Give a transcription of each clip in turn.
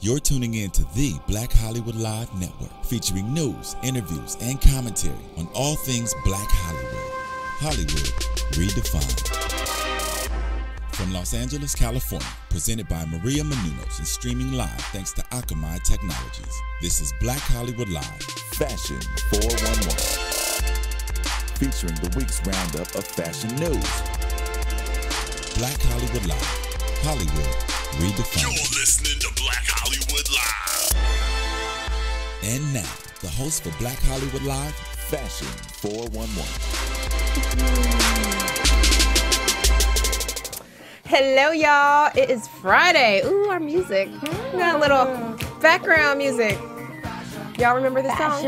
You're tuning in to the Black Hollywood Live Network, featuring news, interviews, and commentary on all things Black Hollywood. Hollywood redefined. From Los Angeles, California, presented by Maria Menounos and streaming live thanks to Akamai Technologies. This is Black Hollywood Live, Fashion 411, featuring the week's roundup of fashion news. Black Hollywood Live, Hollywood redefined. You're listening to Black Hollywood Live. And now, the host for Black Hollywood Live, Fashion 411. Hello, y'all. It is Friday. Ooh, our music. We got a little background music. Y'all remember this song?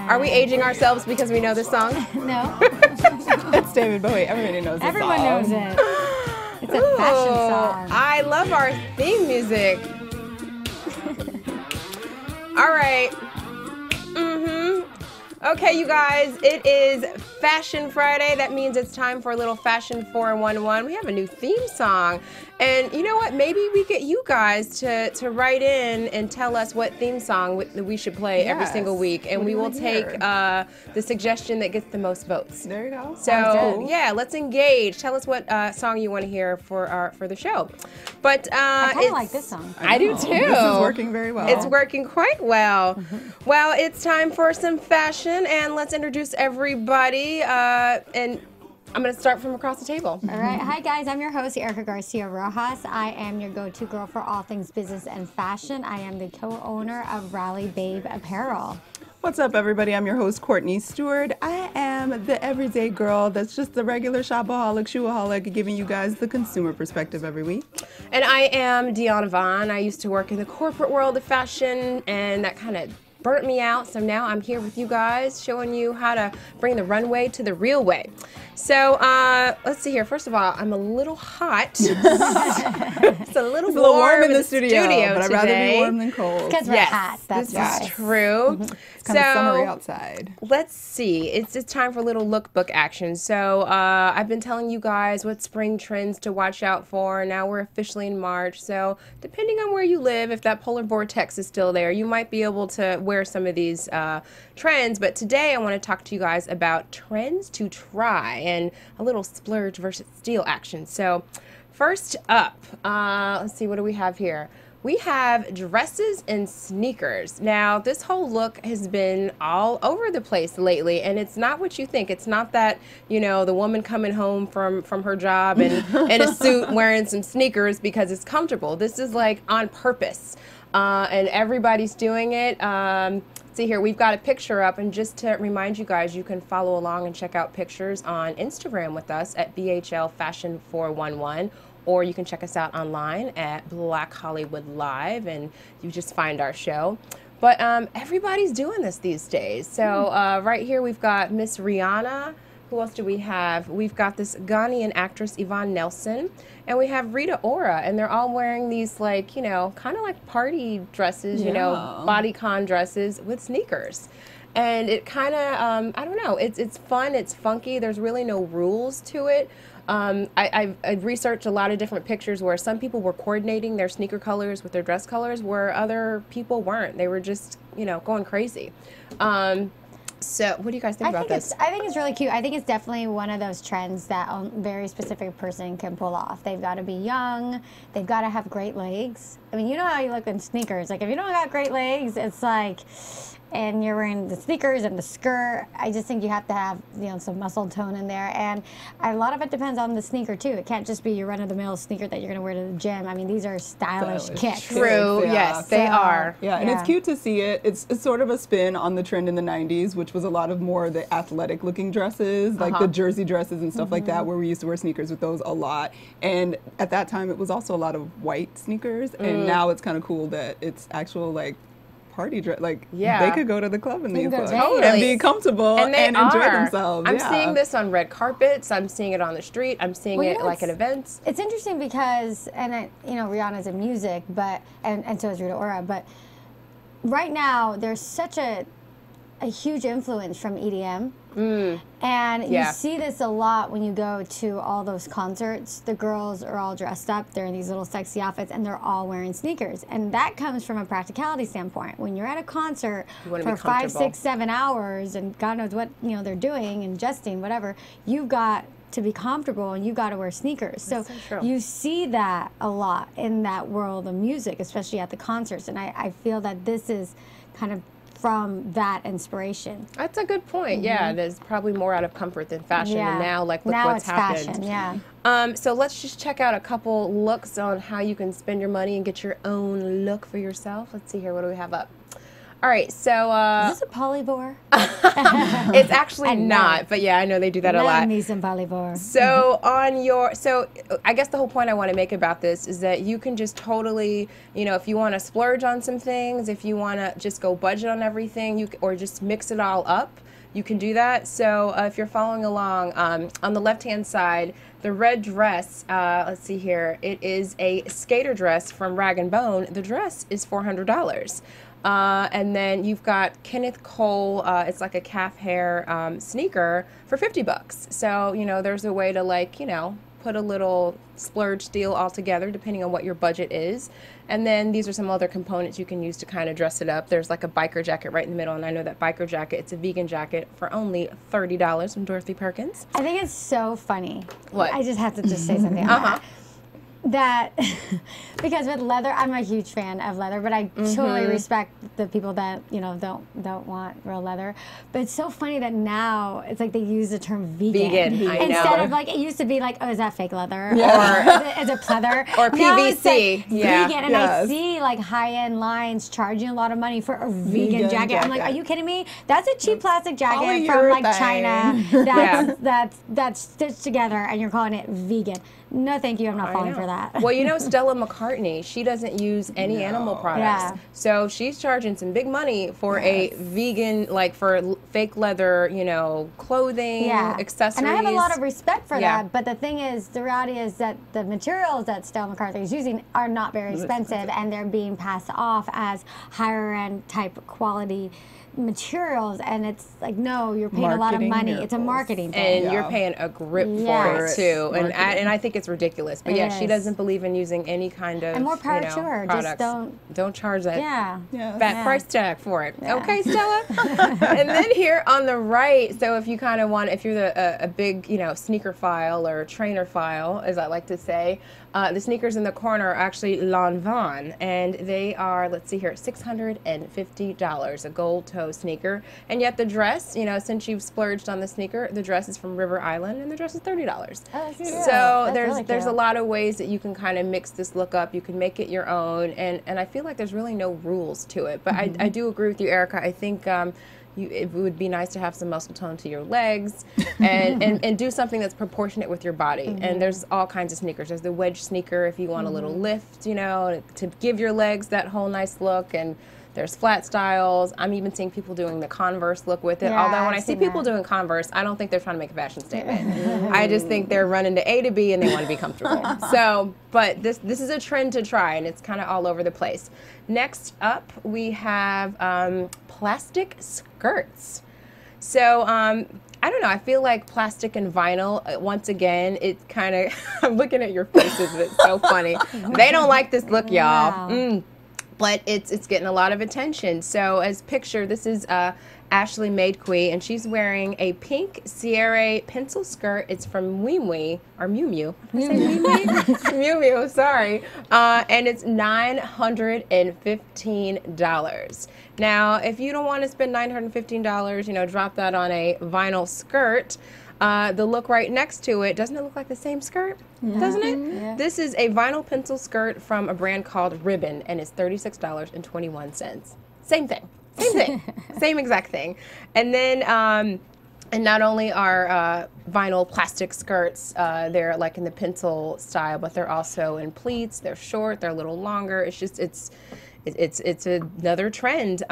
Are we aging ourselves because we know this song? No. It's David Bowie. Everybody knows this Everyone song. knows it. It's a fashion song. I love our theme music. All right. Okay, you guys, it is Fashion Friday. That means it's time for a little Fashion 411. We have a new theme song. And you know what? Maybe we get you guys to write in and tell us what theme song we should play every single week. And we will take the suggestion that gets the most votes. There you go. So, yeah, let's engage. Tell us what song you want to hear for the show. But I kind of like this song. I do too. This is working very well. It's working quite well. Well, it's time for some fashion, and let's introduce everybody. And I'm going to start from across the table. All right. Hi, guys. I'm your host, Erica Garcia Rojas. I am your go-to girl for all things business and fashion. I am the co-owner of Rally Babe Apparel. What's up, everybody? I'm your host, Courtney Stewart. I am the everyday girl that's just the regular shopaholic, shoeaholic, giving you guys the consumer perspective every week. And I am Deanna Vaughn. I used to work in the corporate world of fashion, and that kind of burnt me out. So now I'm here with you guys, showing you how to bring the runway to the real way. So let's see here. First of all, I'm a little hot. It's a little warm in the studio, but today. I'd rather be warm than cold. Because we're hot. That's this why. is true. It's kind of summery outside. Let's see. It's time for a little lookbook action. So I've been telling you guys what spring trends to watch out for. Now we're officially in March. So depending on where you live, if that polar vortex is still there, you might be able to wear some of these trends. But today I want to talk to you guys about trends to try and a little splurge versus steal action. So first up, let's see, what do we have here? We have dresses and sneakers. Now, this whole look has been all over the place lately, and it's not what you think. It's not that, you know, the woman coming home from her job and in a suit wearing some sneakers because it's comfortable. This is like on purpose, and everybody's doing it. See here, we've got a picture up, and just to remind you guys, you can follow along and check out pictures on Instagram with us at BHL Fashion 411. Or you can check us out online at Black Hollywood Live, and you just find our show. But everybody's doing this these days. So right here we've got Miss Rihanna. Who else do we have? We've got this Ghanaian actress, Yvonne Nelson. And we have Rita Ora. And they're all wearing these, like, you know, kind of like party dresses, you know, bodycon dresses with sneakers. And it kind of, I don't know, it's fun, it's funky. There's really no rules to it. I've researched a lot of different pictures where some people were coordinating their sneaker colors with their dress colors, where other people weren't. They were just, you know, going crazy. So what do you guys think about this? I think it's really cute. I think it's definitely one of those trends that a very specific person can pull off. They've got to be young. They've got to have great legs. I mean, you know how you look in sneakers. Like, if you don't got great legs, it's like, and you're wearing the sneakers and the skirt, I just think you have to have, you know, some muscle tone in there. And a lot of it depends on the sneaker, too. It can't just be your run-of-the-mill sneaker that you're going to wear to the gym. I mean, these are stylish kicks. True, yes, they are. Yeah, and it's cute to see it. It's sort of a spin on the trend in the 90s, which was a lot of more of the athletic-looking dresses, like the jersey dresses and stuff like that, where we used to wear sneakers with those a lot. And at that time, it was also a lot of white sneakers, and now it's kind of cool that it's actual, like, party dress. Like, they could go to the club in these clothes and be comfortable and enjoy themselves. I'm seeing this on red carpets. I'm seeing it on the street. I'm seeing it like at events. It's interesting because, and you know, Rihanna's in music, but and so is Rita Ora. But right now, there's such a a huge influence from EDM. And you see this a lot when you go to all those concerts. The girls are all dressed up. They're in these little sexy outfits, and they're all wearing sneakers. And that comes from a practicality standpoint. When you're at a concert for 5, 6, 7 hours, and God knows what they're doing, ingesting, whatever, you've got to be comfortable, and you got to wear sneakers. So you see that a lot in that world of music, especially at the concerts. And I feel that this is kind of from that inspiration. That's a good point. Yeah, there's probably more out of comfort than fashion. And now, like, look now what's happened. Fashion, so let's just check out a couple looks on how you can spend your money and get your own look for yourself. Let's see here. What do we have up? All right, so is this a polyvore? It's actually not, but yeah, I know they do that a lot. Love me some polyvore. So I guess the whole point I want to make about this is that you can just totally, if you want to splurge on some things, if you want to just go budget on everything, or just mix it all up, you can do that. So if you're following along, on the left-hand side, the red dress, let's see here, it is a skater dress from Rag & Bone. The dress is $400. And then you've got Kenneth Cole, it's like a calf hair sneaker for $50. So, there's a way to put a little splurge deal all together depending on what your budget is. And then these are some other components you can use to kind of dress it up. There's like a biker jacket right in the middle, and I know that biker jacket, it's a vegan jacket for only $30 from Dorothy Perkins. I think it's so funny. What? I just have to just say something on that. Because with leather, I'm a huge fan of leather, but I totally respect the people that don't want real leather. But it's so funny that now it's like they use the term vegan. Instead of like, it used to be like, oh, is that fake leather? Or is it pleather? Or PVC. Now it's like vegan, and I see like high-end lines charging a lot of money for a vegan jacket. I'm like, are you kidding me? That's a cheap plastic jacket from like China that's stitched together, and you're calling it vegan. No, thank you. I'm not falling for that. Well, Stella McCartney, she doesn't use any animal products. So she's charging some big money for a vegan, like for fake leather, clothing, accessories. And I have a lot of respect for that. But the thing is, the reality is that the materials that Stella McCartney is using are not very expensive, and they're being passed off as higher end type quality materials, and it's like, no, you're paying a lot of money. It's a marketing thing. And you're paying a grip for it too. And I think it's ridiculous. But she doesn't believe in using any kind of and more power to her. Products. Just don't charge that fat price tag for it. Okay, Stella. And then here on the right, so if you kind of want, if you're a big sneaker file or trainer file, as I like to say, the sneakers in the corner are actually Lanvin, and they are, let's see here, $650, a gold toe sneaker. And yet the dress, since you've splurged on the sneaker, the dress is from River Island, and the dress is $30. Oh, so there's a lot of ways that you can kind of mix this look up. You can make it your own, and I feel like there's really no rules to it. But I do agree with you, Erica. I think it would be nice to have some muscle tone to your legs and do something that's proportionate with your body. And there's all kinds of sneakers. There's the wedge sneaker if you want a little lift, to give your legs that whole nice look. And there's flat styles. I'm even seeing people doing the Converse look with it. Although when I see people doing Converse, I don't think they're trying to make a fashion statement. I just think they're running to A to B and they want to be comfortable. But this is a trend to try, and it's kind of all over the place. Next up, we have plastic skirts. So I don't know. I feel like plastic and vinyl, once again, it kind of, I'm looking at your faces, it's so funny. They don't like this look, y'all. But it's getting a lot of attention. So as pictured, this is Ashley Maidquee, and she's wearing a pink Sierra pencil skirt. It's from Miu Miu, or Miu Miu. Miu Miu, sorry. And it's $915. Now, if you don't want to spend $915, drop that on a vinyl skirt. The look right next to it, doesn't it look like the same skirt? Doesn't it? Yeah. This is a vinyl pencil skirt from a brand called Ribbon, and it's $36.21. Same thing. Same thing. Same exact thing. And then, and not only are vinyl plastic skirts, they're like in the pencil style, but they're also in pleats. They're short. They're a little longer. It's just, it's another trend.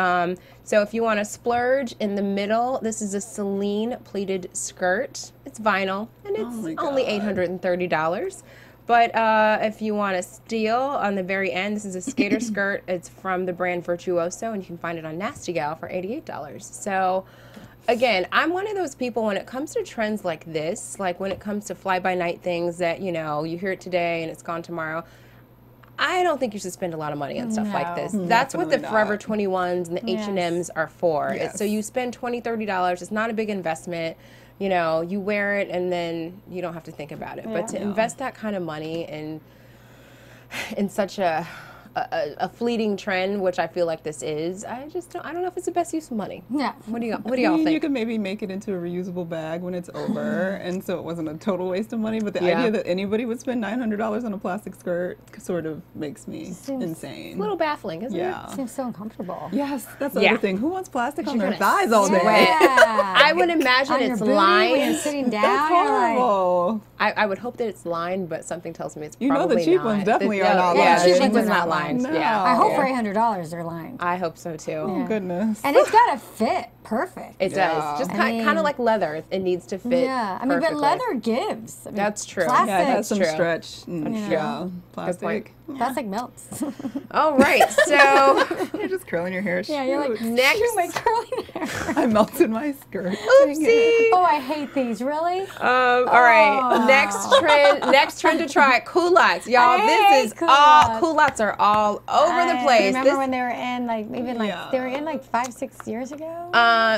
So if you want to splurge in the middle, this is a Celine pleated skirt. It's vinyl, and it's only $830. But if you want a steal on the very end, this is a skater skirt. It's from the brand Virtuoso, and you can find it on Nasty Gal for $88. So, again, I'm one of those people when it comes to trends like this, like when it comes to fly-by-night things that, you know, you hear it today and it's gone tomorrow, I don't think you should spend a lot of money on stuff like this. That's what the Definitely Forever not. 21s and the H&Ms are for. Yes. So you spend $20, $30. It's not a big investment. You know, you wear it and then you don't have to think about it. But to invest that kind of money in such a fleeting trend, which I feel like this is, I don't know if it's the best use of money. Yeah. What do y'all I mean, think? you could maybe make it into a reusable bag when it's over, and so it wasn't a total waste of money. But the Yeah. idea that anybody would spend $900 on a plastic skirt sort of makes me Seems insane. a little baffling, isn't Yeah. Seems so uncomfortable. Yes, that's the Yeah. other thing. Who wants plastic on You're their gonna thighs all day? sweat. Yeah. I would imagine On your it's booty when you're lined. sitting down. That's you're like- horrible. I would hope that it's lined, but something tells me it's You know probably the cheap not. ones definitely The- are not yeah, lined. the Yeah, cheap ones they're not not lined. lined. Yeah. I hope Yeah. for $800 they're lined. I hope so too. Oh, goodness. And it's got to fit perfect. It Yeah. does. Just I kind of mean- like leather. It needs to fit. Yeah, I mean, but perfectly. leather gives. I mean, That's true. Plastic, Yeah, it has some true. stretch. Yeah, point. plastic. plastic melts. All right. So You're just curling your hair. Yeah, you're like, Shoot. next. shoot my curly hair. I melted my skirt. Oopsie. Oh, I hate these. Really? All right. Oh. Next trend to try. Culottes, y'all. I This hate is all culottes. culottes are all over the place. Remember This- when they were in like even like Yeah. they were in like 5-6 years ago?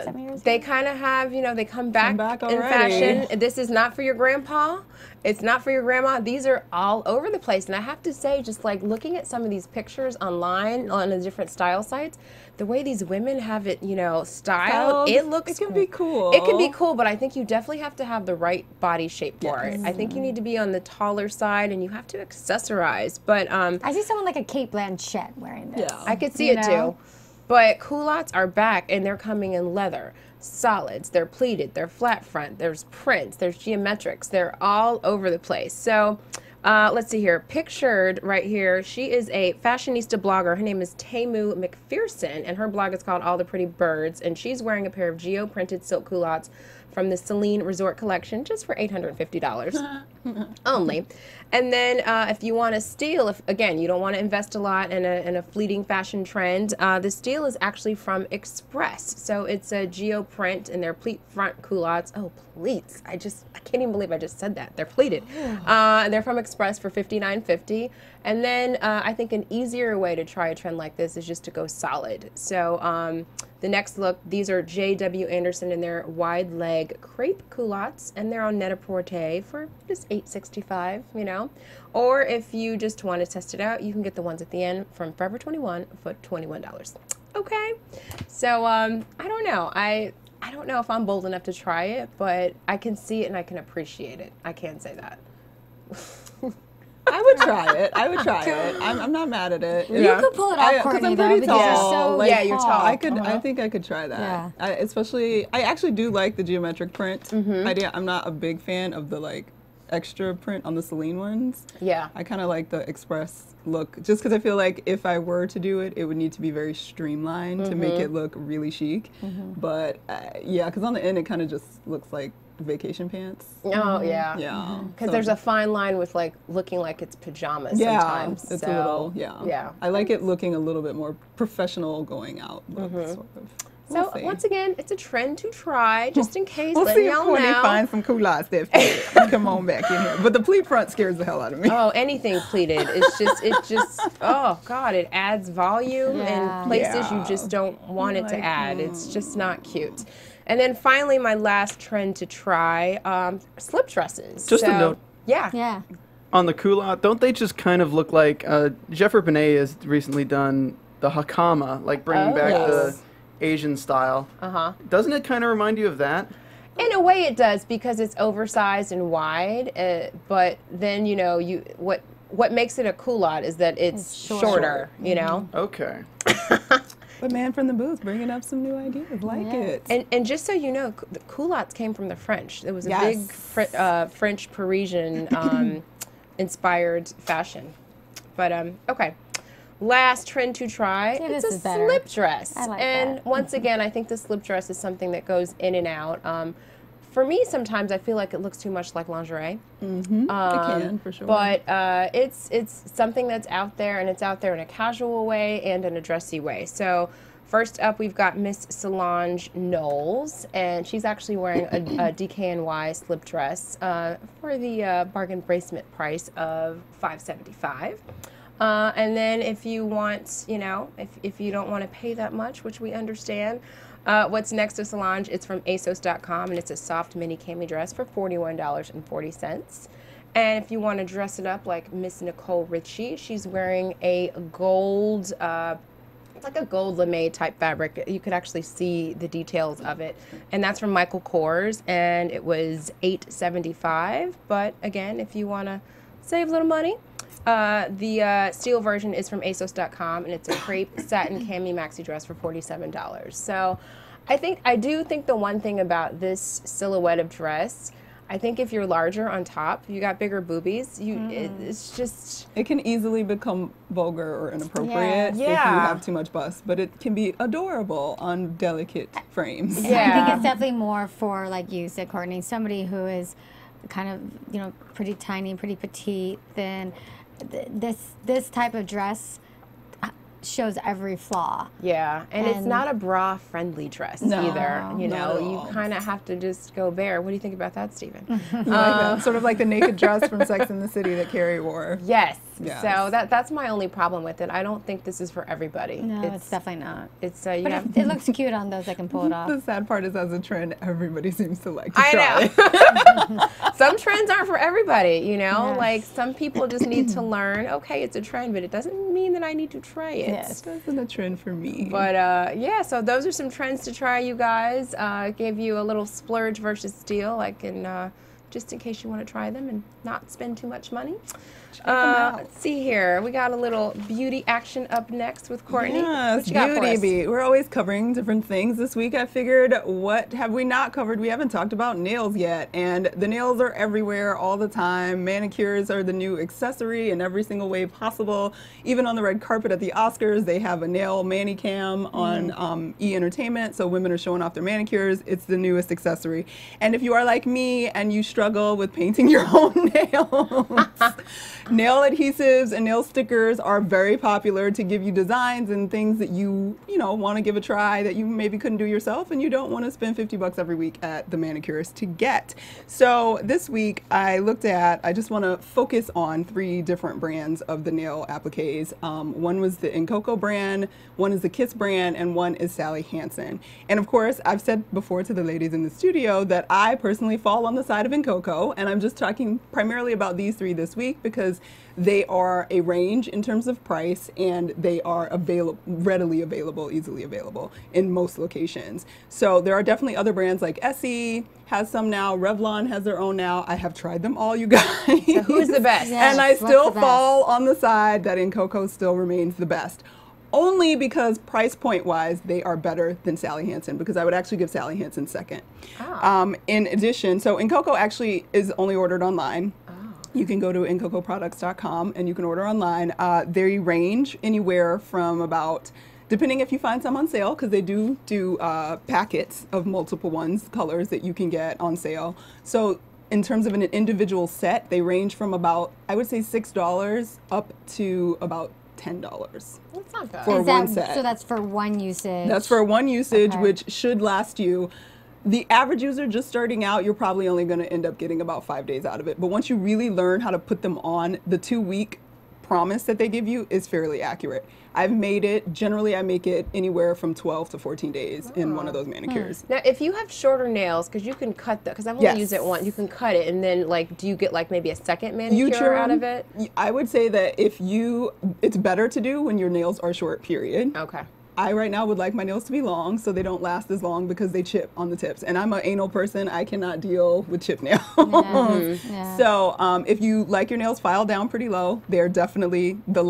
7 years They ago? kind of have, you know, they come back back in already. fashion. This is not for your grandpa. It's not for your grandma. These are all over the place. And I have to say, just like looking at some of these pictures online on the different style sites, the way these women have it, you know, styled, Styled, it looks. it can be cool. It can be cool, but I think you definitely have to have the right body shape for it. I think you need to be on the taller side, and you have to accessorize. But I see someone like a Kate Blanchett wearing this. Yeah. I could see You it know? too. But culottes are back, and they're coming in leather, solids, they're pleated, they're flat front, there's prints, there's geometrics, they're all over the place. So let's see here. Pictured right here, she is a fashionista blogger. Her name is Tamu McPherson, and her blog is called All the Pretty Birds, and she's wearing a pair of geo-printed silk culottes from the Celine Resort Collection just for $850 only. And then if you want to steal, if again, you don't want to invest a lot in a fleeting fashion trend, the steal is actually from Express. So it's a geo print and they're pleat front culottes. Oh, pleats. I can't even believe I just said that. They're pleated. They're from Express for $59.50. And then I think an easier way to try a trend like this is just to go solid. So the next look, these are J.W. Anderson in their wide leg crepe culottes, and they're on Net-a-Porter for just $8.65, you know. Or if you just want to test it out, you can get the ones at the end from Forever 21 for $21. Okay, so I don't know. I don't know if I'm bold enough to try it, but I can see it and I can appreciate it. I can say that. I would try it. I would try it. I'm not mad at it. You could pull it off, 'cause Courtney, I'm though, pretty because you're tall. so Like, Yeah, you're tall. I could. I think I could try that. Yeah. I actually do like the geometric print idea. I'm not a big fan of the like extra print on the Celine ones. Yeah. I kind of like the Express look, just because I feel like if I were to do it, it would need to be very streamlined to make it look really chic. But yeah, because on the end it kind of just looks like vacation pants. Oh, yeah. Yeah. Because So- there's a fine line with like looking like it's pajamas yeah, sometimes. it's so, a little, yeah. Yeah. I like it looking a little bit more professional going out, but sort of. So We'll see. once again, it's a trend to try, just in case. We'll letting see if y'all Courtney know. finds some culottes that fit. Come on back in here. But the pleat front scares the hell out of me. Oh, anything pleated. It just, oh God, it adds volume Yeah. in places you Yeah. just don't want it to Like, add. It's just not cute. And then finally, my last trend to try, slip dresses. Just a note. Yeah. Yeah. On the culotte, don't they just kind of look like Jeffrey Benet has recently done the hakama, like bringing back the yes. Asian style. Uh-huh. Doesn't it kind of remind you of that? In a way, it does because it's oversized and wide. But then what makes it a culotte is that it's shorter. You know. Okay. But man from the booth bringing up some new ideas. Like it. And just so you know, the culottes came from the French. It was a Yes. big French Parisian inspired fashion. But okay. Last trend to try, Yeah, it's this a is better. slip dress. I like and that. once again, I think the slip dress is something that goes in and out. For me, sometimes I feel like it looks too much like lingerie. It can, for sure. But it's something that's out there, and it's out there in a casual way and in a dressy way. So first up, we've got Miss Solange Knowles, and she's actually wearing a DKNY slip dress for the bargain basement price of $575. And then if you want, you know, if you don't want to pay that much, which we understand, what's next to Solange, it's from ASOS.com, and it's a soft mini cami dress for $41.40. And if you want to dress it up like Miss Nicole Richie, she's wearing a gold, it's like a gold lame type fabric. You could actually see the details of it. And that's from Michael Kors, and it was $875. But again, if you want to save a little money, the steel version is from ASOS.com, and it's a crepe satin cami maxi dress for $47. So I do think the one thing about this silhouette of dress, I think if you're larger on top, you got bigger boobies, it's just... It can easily become vulgar or inappropriate if you Yeah. have too much bust, but it can be adorable on delicate frames. Yeah. I think it's definitely more for, like you said, Courtney, somebody who is kind of, you know, pretty tiny, pretty petite, then this type of dress shows every flaw. Yeah, and it's not a bra-friendly dress either. You not know, at you all. kind of have to just go bare. What do you think about that, Stephen? Like that. Sort of like the naked dress from Sex and the City that Carrie wore. Yes. Yes. So that's my only problem with it. I don't think this is for everybody. No, it's definitely not. It's you But have. it looks cute on those that can pull it off. The sad part is, as a trend, everybody seems to like to I try. know. Some trends aren't for everybody, you know? Yes. Like, some people just need to learn, okay, it's a trend, but it doesn't mean that I need to try it. Yes. That's a trend for me. But yeah, so those are some trends to try, you guys. Gave you a little splurge versus steal, like just in case you want to try them and not spend too much money. Let's see here. We got a little beauty action up next with Courtney. Yes, What you got for Beauty us? Beat. We're always covering different things. This week I figured, what have we not covered? We haven't talked about nails yet. And the nails are everywhere all the time. Manicures are the new accessory in every single way possible. Even on the red carpet at the Oscars, they have a nail manicam on E! Entertainment. So women are showing off their manicures. It's the newest accessory. And if you are like me and you struggle with painting your own nails, nail adhesives and nail stickers are very popular to give you designs and things that you want to give a try that you maybe couldn't do yourself, and you don't want to spend $50 every week at the manicurist to get. So this week I just want to focus on 3 different brands of the nail appliques. One was the Incoco brand, one is the Kiss brand, and one is Sally Hansen. And of course, I've said before to the ladies in the studio that I personally fall on the side of Incoco, and I'm just talking primarily about these 3 this week because they are a range in terms of price, and they are readily available, easily available in most locations. So there are definitely other brands, like Essie has some now, Revlon has their own now. I have tried them all, you guys. So who's the best? Yes, And I what's still the best? fall on the side that Incoco still remains the best. Only because price point wise, they are better than Sally Hansen, because I would actually give Sally Hansen second. In addition, so Incoco actually is only ordered online. You can go to incocoproducts.com and you can order online. They range anywhere from about, depending if you find some on sale, because they do packets of multiple colors that you can get on sale. So in terms of an individual set, they range from about, I would say $6 up to about $10 That's not bad. for Is one that, set. so that's for one usage? That's for one usage, Okay. which should last you. The average user just starting out, you're probably only going to end up getting about 5 days out of it. But once you really learn how to put them on, the 2-week promise that they give you is fairly accurate. I've made it, generally I make it anywhere from 12 to 14 days in one of those manicures. Now, if you have shorter nails, because you can cut because I've only Yes. used it once, you can cut it, and then do you get maybe a second manicure out of it? I would say that it's better to do when your nails are short, period. Okay. I right now would like my nails to be long so they don't last as long because they chip on the tips. And I'm an anal person. I cannot deal with chip nails. Yeah. So if you like your nails filed down pretty low, they're definitely it'll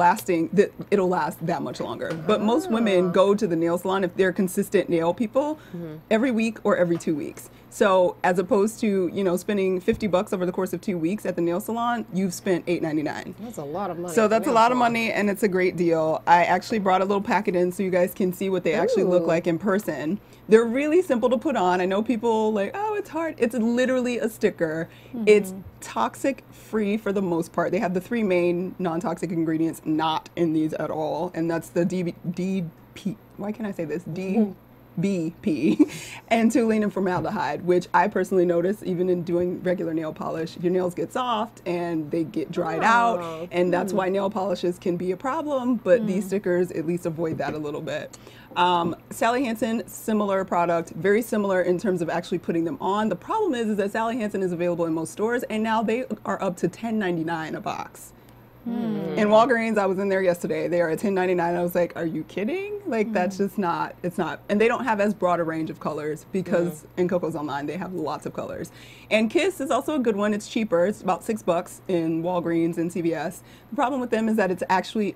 last that much longer. But most women go to the nail salon if they're consistent nail people every week or every 2 weeks. So as opposed to, you know, spending $50 over the course of 2 weeks at the nail salon, you've spent $8.99. That's a lot of money. So at the that's a nail lot of salon. money, and it's a great deal. I actually brought a little packet in so you guys can see what they actually look Ooh. like in person. They're really simple to put on. I know people like, oh, it's hard. It's literally a sticker. It's toxic free for the most part. They have the 3 main non-toxic ingredients not in these at all, and that's the DP. Why can't I say this? BP and toluene and formaldehyde, which I personally notice even in doing regular nail polish. Your nails get soft and they get dried out, and that's why nail polishes can be a problem, but these stickers at least avoid that a little bit. Sally Hansen, similar product, very similar in terms of actually putting them on. The problem is that Sally Hansen is available in most stores, and now they are up to $10.99 a box. In Walgreens, I was in there yesterday. They are at $10.99. I was like, are you kidding? Like, that's just not, it's not. And they don't have as broad a range of colors because in Coco's Online, they have lots of colors. And Kiss is also a good one. It's cheaper. It's about $6 in Walgreens and CVS. The problem with them is that it's actually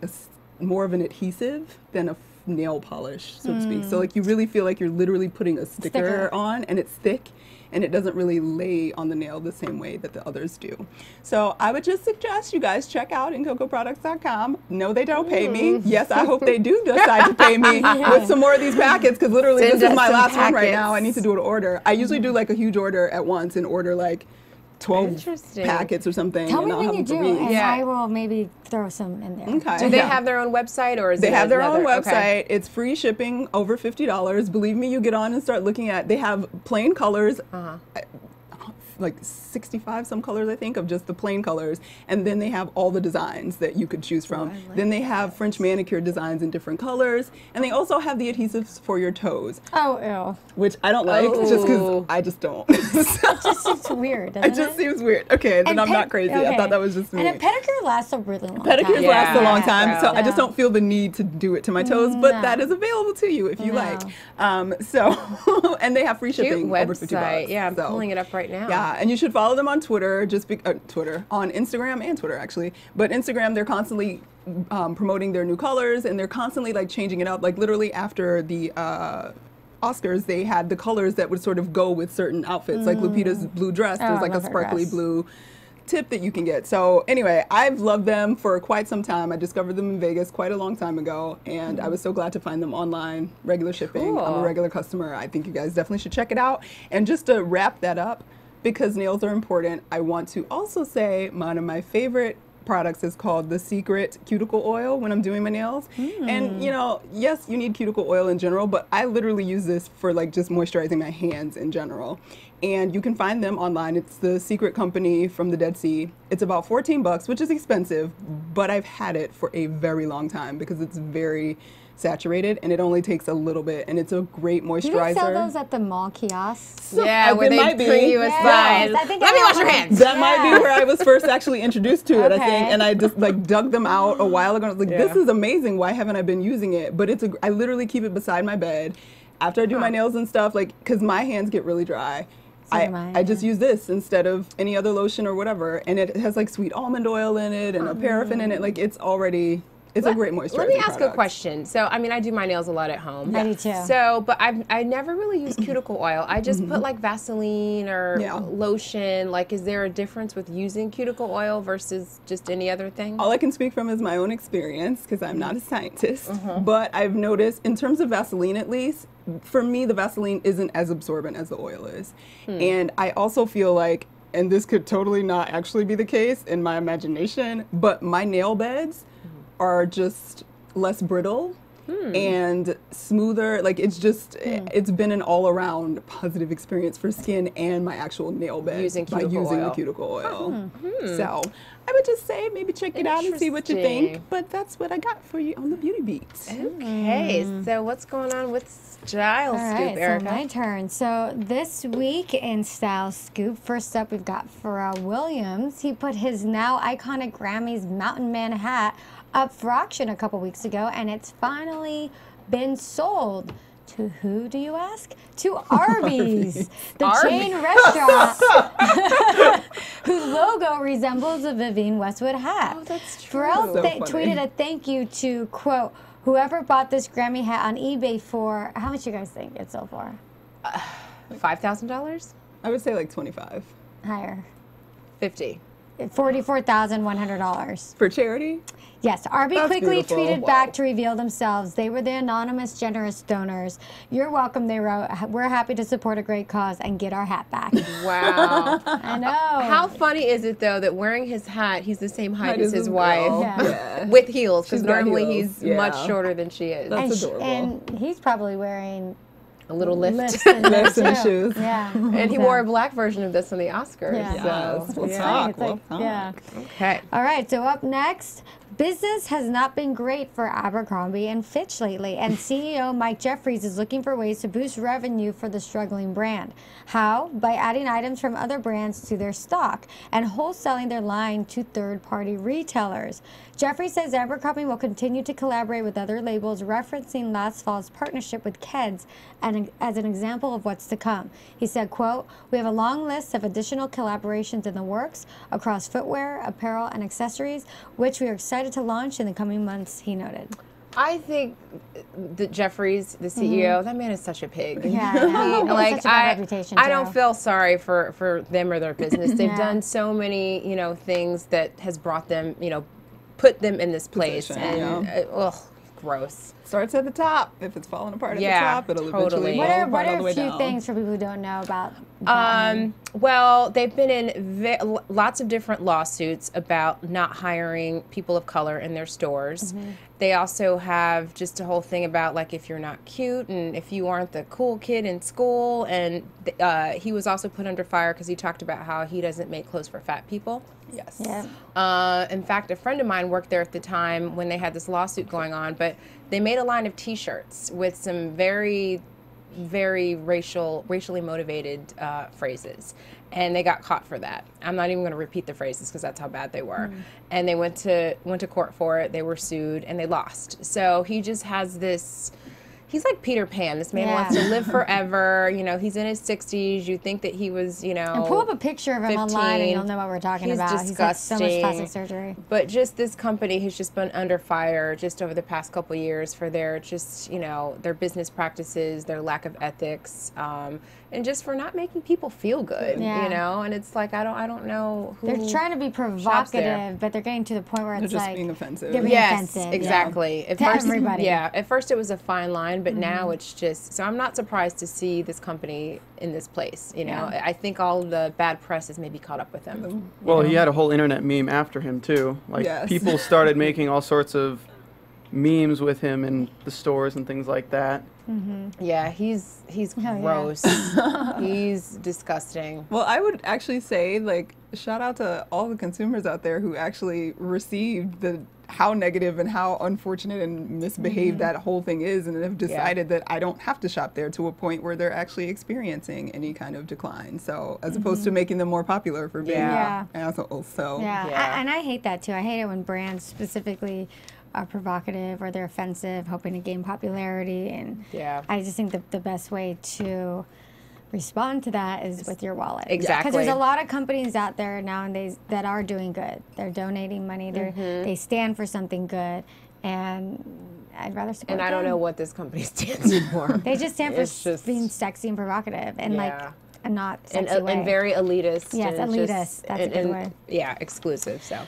more of an adhesive than a nail polish, so to speak. So like you really feel like you're literally putting a sticker on, and it's thick, and it doesn't really lay on the nail the same way that the others do. So I would just suggest you guys check out incocoproducts.com. No, they don't pay me. Yes, I hope they do decide to pay me with some more of these packets, because literally Send this is us my some last one right packets. now. I need to do an order. I usually do like a huge order at once and order like 12 Interesting. packets or something. Tell and me I'll when have you them do, for weeks. and Yeah. I will maybe throw some in there. Okay. Do they Yeah. have their own website, or is They it have their own another- website. okay. It's free shipping, over $50. Believe me, you get on and start looking at. They have plain colors, like 65 some colors, I think, of just the plain colors, and then they have all the designs that you could choose from. Then they have French manicure designs in different colors, and they also have the adhesives for your toes, Oh, ew. which I don't like, just because Oh. I just don't. It's weird, doesn't It just seems weird. Okay, then I'm not crazy. I okay. thought that was just me. And a pedicure lasts a really long Pedicures time. last a long Yeah, time, so bro. I just don't feel the need to do it to my toes, but No. that is available to you if you No. like. So, and they have free Cute shipping over $50. website. Yeah, I'm so. pulling it up right now. Yeah, and you should follow them on Twitter, on Instagram and Twitter actually. But Instagram, they're constantly promoting their new colors, and they're constantly like changing it up. Like literally after the Oscars, they had the colors that would sort of go with certain outfits. Like Lupita's blue dress, Oh, there's I like a love her sparkly dress. blue tip that you can get. So anyway, I've loved them for quite some time. I discovered them in Vegas quite a long time ago, and I was so glad to find them online, regular shipping. I'm a Cool. regular customer. I think you guys definitely should check it out. And just to wrap that up, because nails are important, I want to also say one of my favorite products is called The Secret Cuticle Oil when I'm doing my nails. And you know, yes, you need cuticle oil in general, but I literally use this for like just moisturizing my hands in general. And you can find them online. It's the Secret Company from the Dead Sea. It's about $14, which is expensive, but I've had it for a very long time because it's very saturated and it only takes a little bit, and it's a great moisturizer. Do they sell those at the mall kiosks? Yeah, where it they might be. bring you Yes, aside. I think Let I me know wash your one. hands. That might be where I was first actually introduced to it, I think, Okay. and I just like dug them out a while ago. I was like, this Yeah. is amazing. Why haven't I been using it? But I literally keep it beside my bed after I do my nails and stuff, like because my hands get really dry. So do mine, I just use this instead of any other lotion or whatever, and it has like sweet almond oil in it and a paraffin in it. Like it's a great moisturizer. Let me ask a question. So, I mean, I do my nails a lot at home. I do too. So, but I never really use cuticle oil. I just put like Vaseline or Yeah. lotion. Like, is there a difference with using cuticle oil versus just any other thing? All I can speak from is my own experience because I'm not a scientist. But I've noticed, in terms of Vaseline at least, for me, the Vaseline isn't as absorbent as the oil is. And I also feel like, and this could totally not actually be the case in my imagination, but my nail beds are just less brittle and smoother. Like it's been an all around positive experience for skin and my actual nail bed Using by cuticle using the oil. cuticle oil. So I would just say maybe check it out and see what you think. Interesting. But that's what I got for you on the Beauty Beats. Okay, so what's going on with Style All Scoop, right, Erica? so my turn. So this week in Style Scoop, first up we've got Pharrell Williams. He put his now iconic Grammys Mountain Man hat up for auction a couple weeks ago, and it's finally been sold. To who, do you ask? To Arby's, the chain restaurant whose logo resembles a Vivienne Westwood hat. Oh, that's true. Pharrell So funny. tweeted a thank you to, quote, whoever bought this Grammy hat on eBay for, how much you guys think it sold for? $5,000? I would say like 25. Higher. 50. $44,100. For charity? Yes, Arby That's quickly beautiful. tweeted Wow. back to reveal themselves. They were the anonymous, generous donors. You're welcome, they wrote. We're happy to support a great cause and get our hat back. Wow. I know. How funny is it though that wearing his hat, he's the same height as his girl. wife Yeah. Yeah. with heels, because She's got normally heels. he's much Yeah. shorter than she is. That's and, adorable. and he's probably wearing A little lift. lifts in there, Lifts in the too. shoes. Yeah. And he wore a black version of this on the Oscars. Yeah. So, Yes. We'll yeah. talk. It's like, We'll talk. yeah. Okay. All right, so up next, business has not been great for Abercrombie and Fitch lately, and CEO Mike Jeffries is looking for ways to boost revenue for the struggling brand. How? By adding items from other brands to their stock and wholesaling their line to third-party retailers. Jeffries says Abercrombie will continue to collaborate with other labels, referencing last fall's partnership with Keds and as an example of what's to come. He said, quote, "We have a long list of additional collaborations in the works across footwear, apparel, and accessories, which we are excited to launch in the coming months," he noted. I think that Jeffries, the CEO, that man is such a pig. Mm-hmm. Yeah, yeah. Such a bad reputation, I don't too. feel sorry for them or their business. They've Yeah. done so many, things that has brought them, put them in this place. Position, And, ugh, gross. Starts at the top. If it's falling apart at Yeah, the top, it'll totally. eventually What fall are, apart what all are the a way few down. things for people who don't know about Well, they've been in lots of different lawsuits about not hiring people of color in their stores. They also have just a whole thing about like if you're not cute and if you aren't the cool kid in school. And he was also put under fire because he talked about how he doesn't make clothes for fat people. Yes. Yeah. In fact, a friend of mine worked there at the time when they had this lawsuit going on, but they made a line of T-shirts with some very racially motivated phrases, and they got caught for that. I'm not even going to repeat the phrases because that's how bad they were. And they went to court for it. They were sued and they lost. So he just has this. He's like Peter Pan. This man Yeah. wants to live forever. He's in his 60s. You think that he was, And pull up a picture of him online and 15. you'll know what we're talking He's about. He's had so much disgusting. plastic surgery. But just this company has just been under fire just over the past couple of years for their just, their business practices, their lack of ethics, and just for not making people feel good, Yeah. And it's like, I don't know who. They're trying to be shops there. provocative, but they're getting to the point where They're it's just like being offensive. they're being Yes, offensive. yeah. exactly. At To first, everybody. Yeah, at first it was a fine line, but now it's just, so I'm not surprised to see this company in this place, Yeah. I think all the bad press has maybe caught up with them. Well, he had a whole internet meme after him too. Like Yes. people started making all sorts of memes with him in the stores and things like that. Yeah, he's yeah. gross. He's disgusting. Well, I would actually say, like, shout out to all the consumers out there who actually received how negative and how unfortunate and misbehaved that whole thing is, and have decided that I don't have to shop there, to a point where they're actually experiencing any kind of decline. So, as opposed to making them more popular for being Yeah. assholes. So, Yeah, Yeah. and I hate that too. I hate it when brands specifically are provocative or they're offensive, hoping to gain popularity. And Yeah. I just think that the best way to respond to that is with your wallet. Exactly. Because there's a lot of companies out there nowadays that are doing good. They're donating money. They stand for something good, and I'd rather support And I don't them. know what this company stands for. They just stand for It's just- being sexy and provocative, and like Yeah. a not and, sexy way. and very elitist. Yes, and elitist. just- That's a good word. Yeah, exclusive. So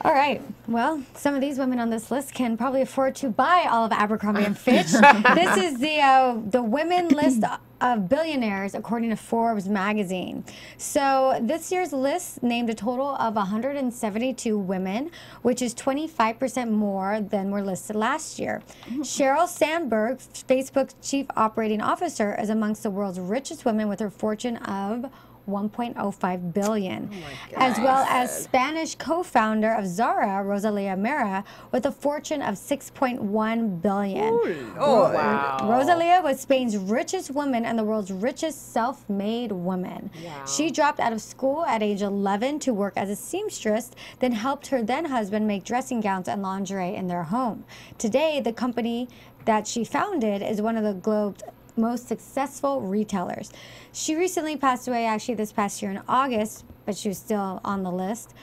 All right. Well, some of these women on this list can probably afford to buy all of Abercrombie and Fitch. This is the women list of billionaires according to Forbes magazine. So this year's list named a total of 172 women, which is 25% more than were listed last year. Sheryl Sandberg, Facebook's chief operating officer, is amongst the world's richest women with her fortune of 1.05 billion, as well as Spanish co-founder of Zara, Rosalia Mera, with a fortune of 6.1 billion. wow. Rosalia was Spain's richest woman and the world's richest self-made woman. Wow. She dropped out of school at age 11 to work as a seamstress, then helped her then husband make dressing gowns and lingerie in their home. Today, the company that she founded is one of the globe's most successful retailers. She recently passed away, actually this past year in August, but she was still on the list.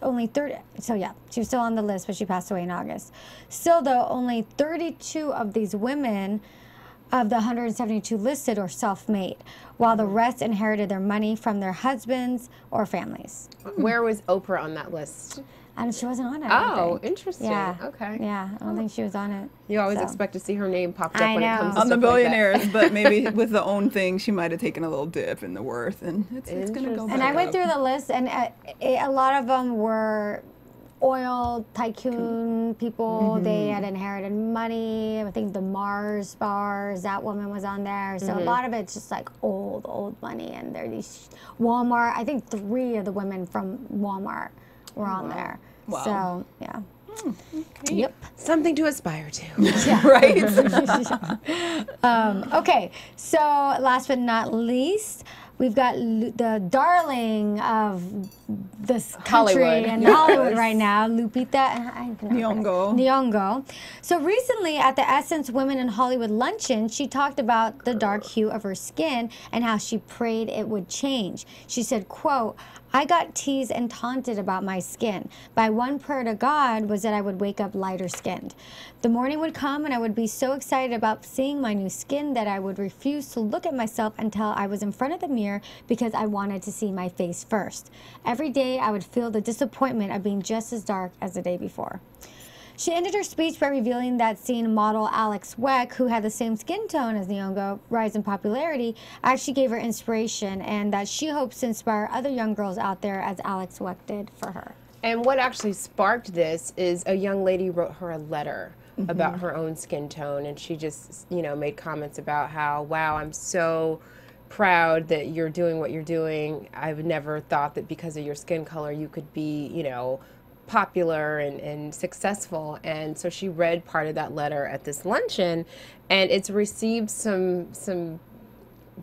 Only 30, so yeah, she was still on the list, but she passed away in August. Still though, only 32 of these women of the 172 listed are self-made, while the rest inherited their money from their husbands or families. Where was Oprah on that list? And she wasn't on it. I Oh, don't think. interesting. Yeah. Okay. Yeah, I don't think she was on it. You always So. expect to see her name popped up I when it know. comes to On the stuff like that. billionaires, but maybe with the own thing, she might have taken a little dip in the worth, and it's going to go back And I went up. through the list, and a lot of them were oil tycoon people. They had inherited money. I think the Mars bars, that woman was on there. So a lot of it's just like old money. And there are these Walmart. I think 3 of the women from Walmart were on there. Wow. So, yeah. Yep. Something to aspire to. Right? Okay, so last but not least, we've got the darling of this country Hollywood. and Hollywood right now, Lupita Nyong'o. So recently at the Essence Women in Hollywood luncheon, she talked about the dark hue of her skin and how she prayed it would change. She said, quote, "I got teased and taunted about my skin. My one prayer to God was that I would wake up lighter skinned. The morning would come and I would be so excited about seeing my new skin that I would refuse to look at myself until I was in front of the mirror because I wanted to see my face first. Every day I would feel the disappointment of being just as dark as the day before." She ended her speech by revealing that seeing model Alex Weck, who had the same skin tone as Nyong'o, rise in popularity, actually gave her inspiration, and that she hopes to inspire other young girls out there as Alex Weck did for her. And what actually sparked this is a young lady wrote her a letter about her own skin tone, and she just, made comments about how, wow, I'm so proud that you're doing what you're doing. I've never thought that because of your skin color you could be, popular and successful. And so she read part of that letter at this luncheon, and it's received some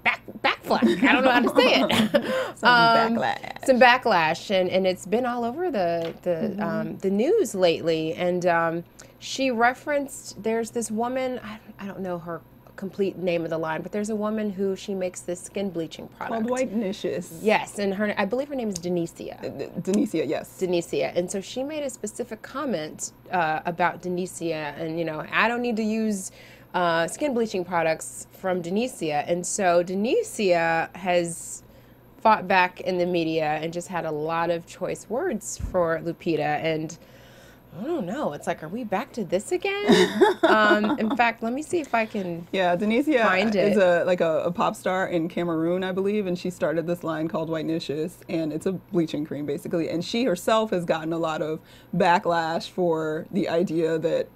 backflash. I don't know how to say it. Some backlash, and it's been all over the news lately. And she referenced, there's this woman, I don't know her complete name of the line, but there's a woman who she makes this skin bleaching product Called Whitenicious. Yes, and I believe her name is Denicia. Denicia, yes. Denicia, and so she made a specific comment about Denicia, and I don't need to use skin bleaching products from Denicia, and so Denicia has fought back in the media and just had a lot of choice words for Lupita, and I don't know. It's like, are we back to this again? In fact, let me see if I can. Yeah, Denicia find is it. a pop star in Cameroon, I believe, and she started this line called Whitenicious, and it's a bleaching cream basically. And she herself has gotten a lot of backlash for the idea that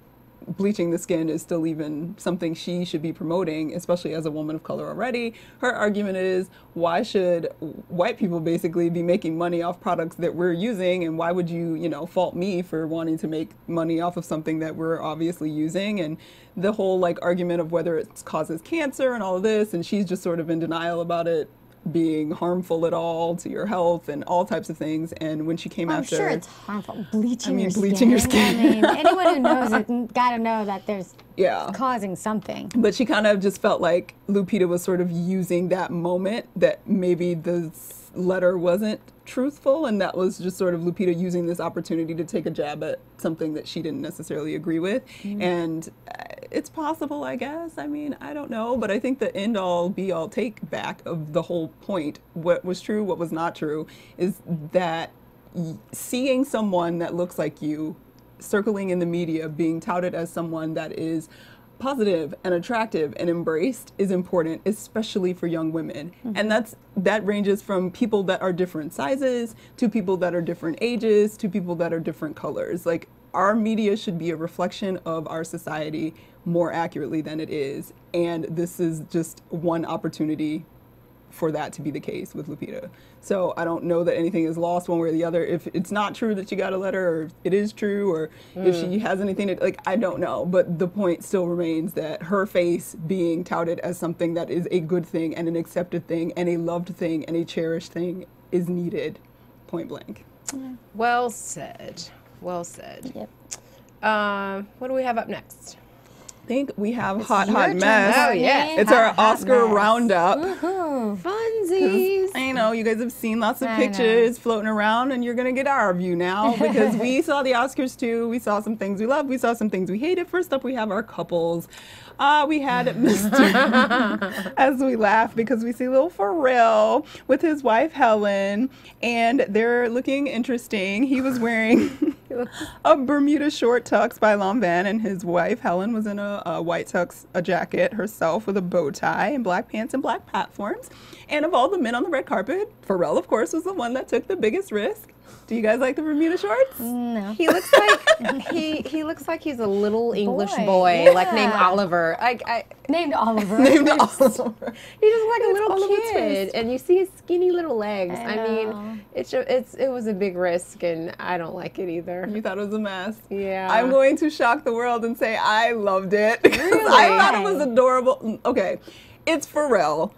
bleaching the skin is still even something she should be promoting, especially as a woman of color already. Her argument is, why should white people basically be making money off products that we're using, and why would you, fault me for wanting to make money off of something that we're obviously using? And the whole argument of whether it causes cancer and all of this, and she's just sort of in denial about it being harmful at all to your health and all types of things. And when she came I'm after, sure it's harmful. Bleaching your bleaching skin. your skin. I mean, anyone who knows it gotta know that there's yeah, causing something. but she kind of just felt like Lupita was sort of using that moment that maybe the letter wasn't truthful, and that was just sort of Lupita using this opportunity to take a jab at something that she didn't necessarily agree with. And it's possible, I guess. I mean, I don't know, but I think the end all be all take back of the whole point, what was true, what was not true, is that seeing someone that looks like you circling in the media being touted as someone that is positive and attractive and embraced is important, especially for young women. And that ranges from people that are different sizes to people that are different ages to people that are different colors. Like, our media should be a reflection of our society more accurately than it is, and this is just one opportunity for that to be the case with Lupita. So I don't know that anything is lost one way or the other. If it's not true that she got a letter, or it is true, or if she has anything to, I don't know. But the point still remains that her face being touted as something that is a good thing and an accepted thing and a loved thing and a cherished thing is needed, point blank. Well said. Well said. Yep. What do we have up next? think we have Hot Your turn, Mess. Oh, yeah. Courtney. It's our Hot Oscar Mess. roundup. Funsies. I know you guys have seen lots of I pictures floating around, and you're gonna get our view now because we saw the Oscars too. We saw some things we loved. We saw some things we hated. First up, we have our couples. We had Mr. as we laugh because we see little Pharrell with his wife Helen, and they're looking interesting. He was wearing a Bermuda short tux by Lanvin, and his wife Helen was in a white tux, a jacket herself with a bow tie and black pants and black platforms. And of all the men on the red carpet, Pharrell, of course, was the one that took the biggest risk. Do you guys like the Bermuda shorts? No. He looks like he looks like he's a little English boy, Yeah. like named Oliver. Named Oliver. Named Oliver. He just looks like a little Oliver kid, Twist. and you see his skinny little legs. I I mean, it was a big risk, and I don't like it either. You thought it was a mess. Yeah. I'm going to shock the world and say I loved it. Because I thought it was adorable. Okay, it's Pharrell.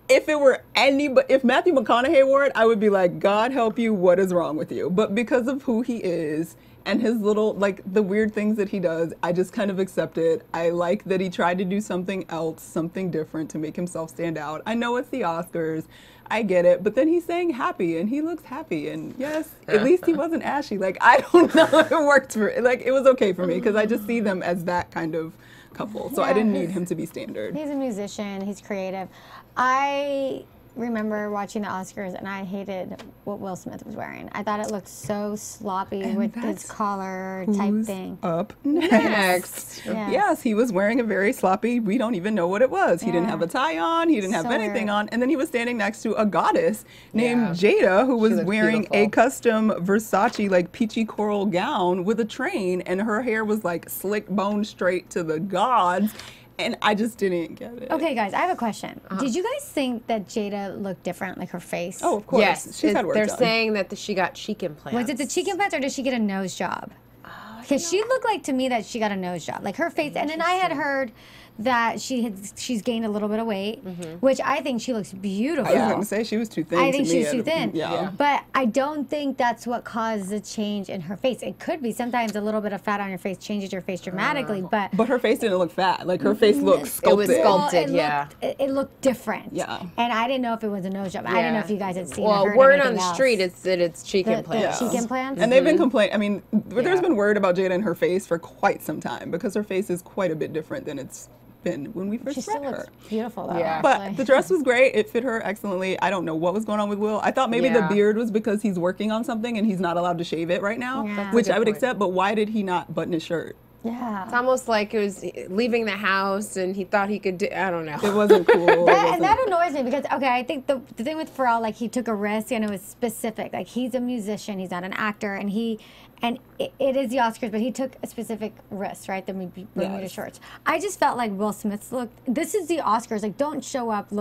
If it were anybody, if Matthew McConaughey wore it, I would be like, God help you, what is wrong with you? But because of who he is and his little, like, the weird things that he does, I just kind of accept it. I like that he tried to do something else, something different to make himself stand out. I know it's the Oscars. I get it. But then he's saying happy, and he looks happy. And yes, at least he wasn't ashy. Like, I don't know if it worked for, like, it was okay for me because I just see them as that kind of couple. So I Yeah, didn't need him to be standard. He's a musician. He's creative. I remember watching the Oscars, and I hated what Will Smith was wearing. I thought it looked so sloppy with his that's collar type Who's thing. up next? Next. Yes. Yes, he was wearing a very sloppy, we don't even know what it was. He didn't Yeah. have a tie on, he didn't have So anything weird. on, and then he was standing next to a goddess named Yeah. Jada who was looked wearing a beautiful. custom Versace like peachy coral gown with a train, and her hair was like slick bone straight to the gods, and I just didn't get it. Okay, guys, I have a question. Did you guys think that Jada looked different, like her face? Oh, of course. Yes, She's had work they're done. saying that she got cheek implants. Was it the cheek implants, or did she get a nose job? Because she looked like to me that she got a nose job, like her face. And then I had heard that she's gained a little bit of weight, which I think she looks beautiful. I was going to say she was too thin. I to think me she's at- too thin. Yeah. But I don't think that's what caused the change in her face. It could be sometimes a little bit of fat on your face changes your face dramatically, but But her face didn't look fat. Like her face looked sculpted. It was sculpted. it yeah. it looked different. Yeah. And I didn't know if it was a nose job. I didn't know if you guys had seen Well, or heard word on anything the else. street is that it's cheek The implants. cheek implants. And they've been complaining. I mean, there's Yeah. been word about Jada and her face for quite some time because her face is quite a bit different than it's been when we first She still met looks her. beautiful though. Yeah. But actually. the dress was great. It fit her excellently. I don't know what was going on with Will. I thought maybe the Yeah. beard was because he's working on something and he's not allowed to shave it right now, Yeah. That's a which good I would point. accept. But why did he not button his shirt? yeah. It's almost like it was leaving the house and he thought he could do, I don't know. It wasn't cool. It That, wasn't- and that annoys me because, okay, I think the thing with Pharrell, like, he took a risk and it was specific. Like, he's a musician, he's not an actor, and it is the Oscars, but he took a specific risk, right? The Bermuda Yes. shorts. I just felt like Will Smith's look, this is the Oscars. Like, don't show up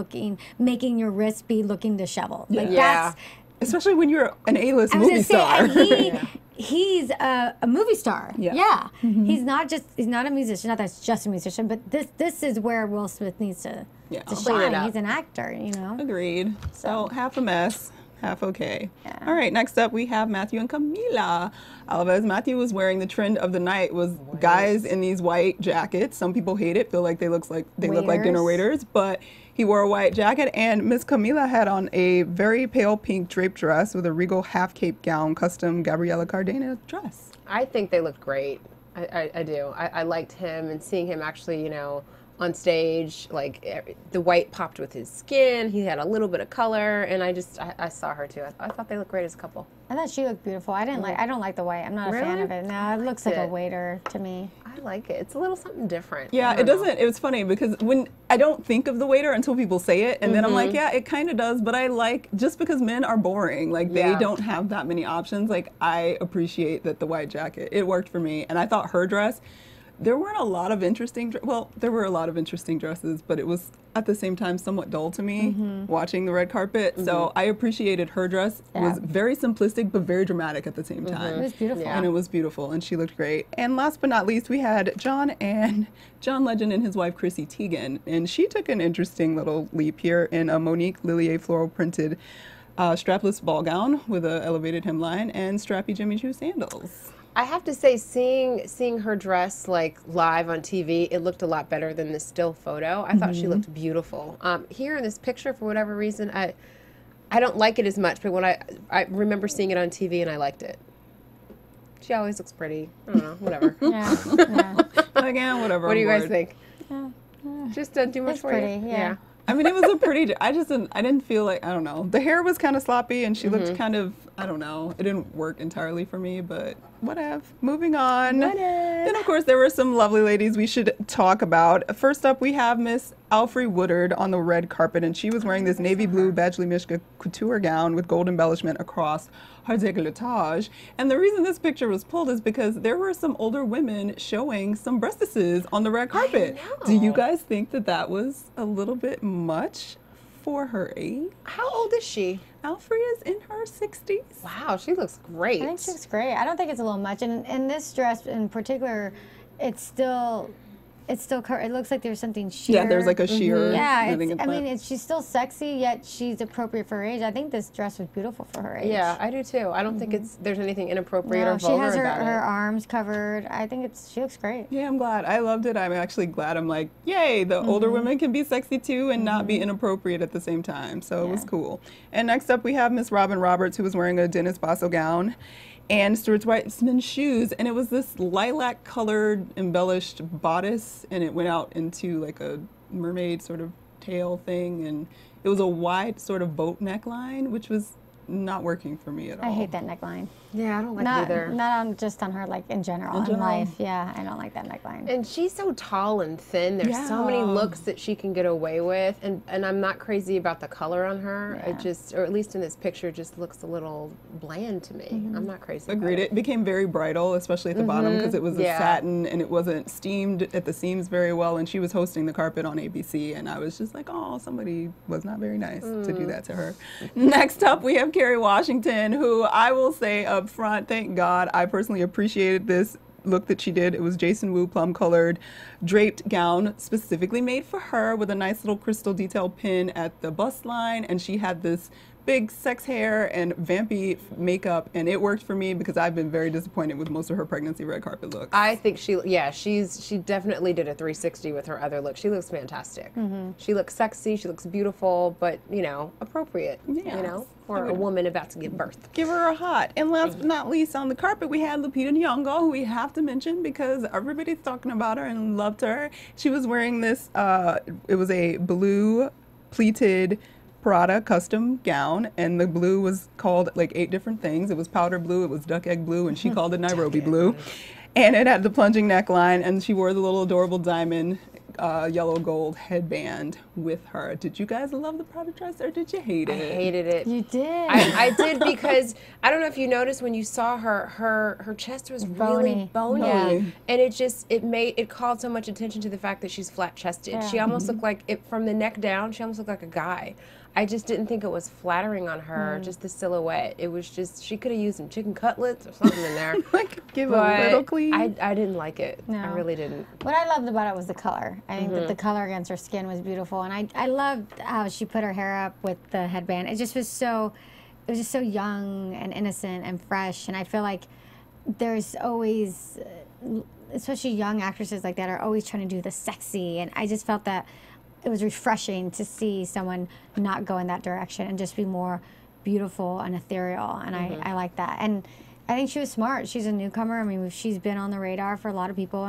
making your wrist be looking disheveled. Like, Yeah. that's, Especially when you're an A-list I was movie gonna say, star. and he's a movie star. Yeah. He's not a musician. Not that it's just a musician, but this is where Will Smith needs to Yeah. to Clean it shine. up. He's an actor, you know. Agreed. So half a mess, half okay. Yeah. All right, next up we have Matthew and Camila Alves. Matthew was wearing the trend of the night was guys in these white jackets. Some people hate it, feel like they look like dinner waiters, but he wore a white jacket, and Miss Camila had on a very pale pink draped dress with a regal half cape gown, custom Gabriella Cardena dress. I think they looked great. I do. I liked him, and seeing him actually, on stage, like the white popped with his skin. He had a little bit of color, and I saw her too. I thought they looked great as a couple. I thought she looked beautiful. I don't like the white. I'm not a fan Really? of it. No, it looks like a it. waiter to me. I like it. It's a little something different. Yeah, I it don't know. doesn't. It was funny because when I don't think of the waiter until people say it, and then I'm like, yeah, it kind of does. But I like just because men are boring, like they Yeah. don't have that many options. Like I appreciate that the white jacket. It worked for me, and I thought her dress. There weren't a lot of interesting. Well, there were a lot of interesting dresses, but it was at the same time somewhat dull to me watching the red carpet. So I appreciated her dress. It was Yeah. very simplistic but very dramatic at the same time. It was beautiful. Yeah. And it was beautiful, and she looked great. And last but not least, we had John Legend and his wife Chrissy Teigen, and she took an interesting little leap here in a Monique Lillier floral printed strapless ball gown with a elevated hemline and strappy Jimmy Choo sandals. I have to say, seeing her dress like live on TV, it looked a lot better than the still photo. I thought she looked beautiful. Here in this picture, for whatever reason, I don't like it as much, but when I remember seeing it on TV and I liked it. She always looks pretty. I don't know, whatever. Yeah. Again, whatever. What do you I'm guys bored. think? Just doesn't do much It's for pretty, you. yeah. I mean, it was a pretty. I didn't feel like, I don't know. The hair was kind of sloppy, and she looked kind of, I don't know. It didn't work entirely for me, but whatever. Moving on. Then, of course, there were some lovely ladies we should talk about. First up, we have Miss Alfre Woodard on the red carpet, and she was wearing this navy blue Badgley Mischka couture gown with gold embellishment across her décolletage. And the reason this picture was pulled is because there were some older women showing some breastises on the red carpet. Do you guys think that that was a little bit much for her age? How old is she? Alfre is in her 60s. Wow, she looks great. I think she looks great. I don't think it's a little much. And in this dress in particular, it looks like there's something sheer. Yeah, there's like a sheer. Yeah, knitting in front. she's still sexy, yet she's appropriate for her age. I think this dress was beautiful for her age. Yeah, I do too. I don't think there's anything inappropriate or No, she vulgar has her about it. arms covered. I think she looks great. Yeah, I'm glad. I loved it. I'm actually glad. I'm like, yay, the older women can be sexy too and not be inappropriate at the same time. So it was cool. And next up, we have Miss Robin Roberts, who was wearing a Dennis Basso gown and Stuart Weitzman shoes. And it was this lilac colored embellished bodice, and it went out into like a mermaid sort of tail thing. And it was a wide sort of boat neckline, which was not working for me at all. I hate that neckline. Yeah, I don't like Not it either. just on her, like in general, in life. Yeah, I don't like that neckline. And she's so tall and thin. There's so many looks that she can get away with. And I'm not crazy about the color on her. It just, or at least in this picture, just looks a little bland to me. I'm not crazy Agreed. about It became very bridal, especially at the bottom, because it was a satin and it wasn't steamed at the seams very well. And she was hosting the carpet on ABC, and I was just like, oh, somebody was not very nice to do that to her. Next up, we have Kerry Washington, who I will say up front, thank God, I personally appreciated this look that she did. It was Jason Wu plum colored draped gown specifically made for her with a nice little crystal detail pin at the bust line, and she had this big sex hair and vampy makeup, and it worked for me because I've been very disappointed with most of her pregnancy red carpet looks. I think she definitely did a 360 with her other look. She looks fantastic. She looks sexy, she looks beautiful, but, appropriate, for a woman about to give birth. Give her a hot. And last but not least, on the carpet, we had Lupita Nyong'o, who we have to mention because everybody's talking about her and loved her. She was wearing this, it was a blue pleated Prada custom gown, and the blue was called like 8 different things. It was powder blue, it was duck egg blue, and she called it Nairobi blue. And it had the plunging neckline, and she wore the little adorable diamond yellow gold headband with her. Did you guys love the Prada dress, or did you hate it? I hated it. You did. I did because I don't know if you noticed when you saw her chest was really bony, Yeah. and it called so much attention to the fact that she's flat chested. Yeah. She almost looked like from the neck down. She almost looked like a guy. I just didn't think it was flattering on her. Just the silhouette. It was just she could have used some chicken cutlets or something in there. Like give But a little clean. I didn't like it. I No. really didn't. What I loved about it was the color. I think that the color against her skin was beautiful, and I loved how she put her hair up with the headband. It was just so young and innocent and fresh, and I feel like there's always, especially young actresses like that, are always trying to do the sexy, and I just felt that it was refreshing to see someone not go in that direction and just be more beautiful and ethereal, and I like that. And I think she was smart. She's a newcomer. I mean, she's been on the radar for a lot of people,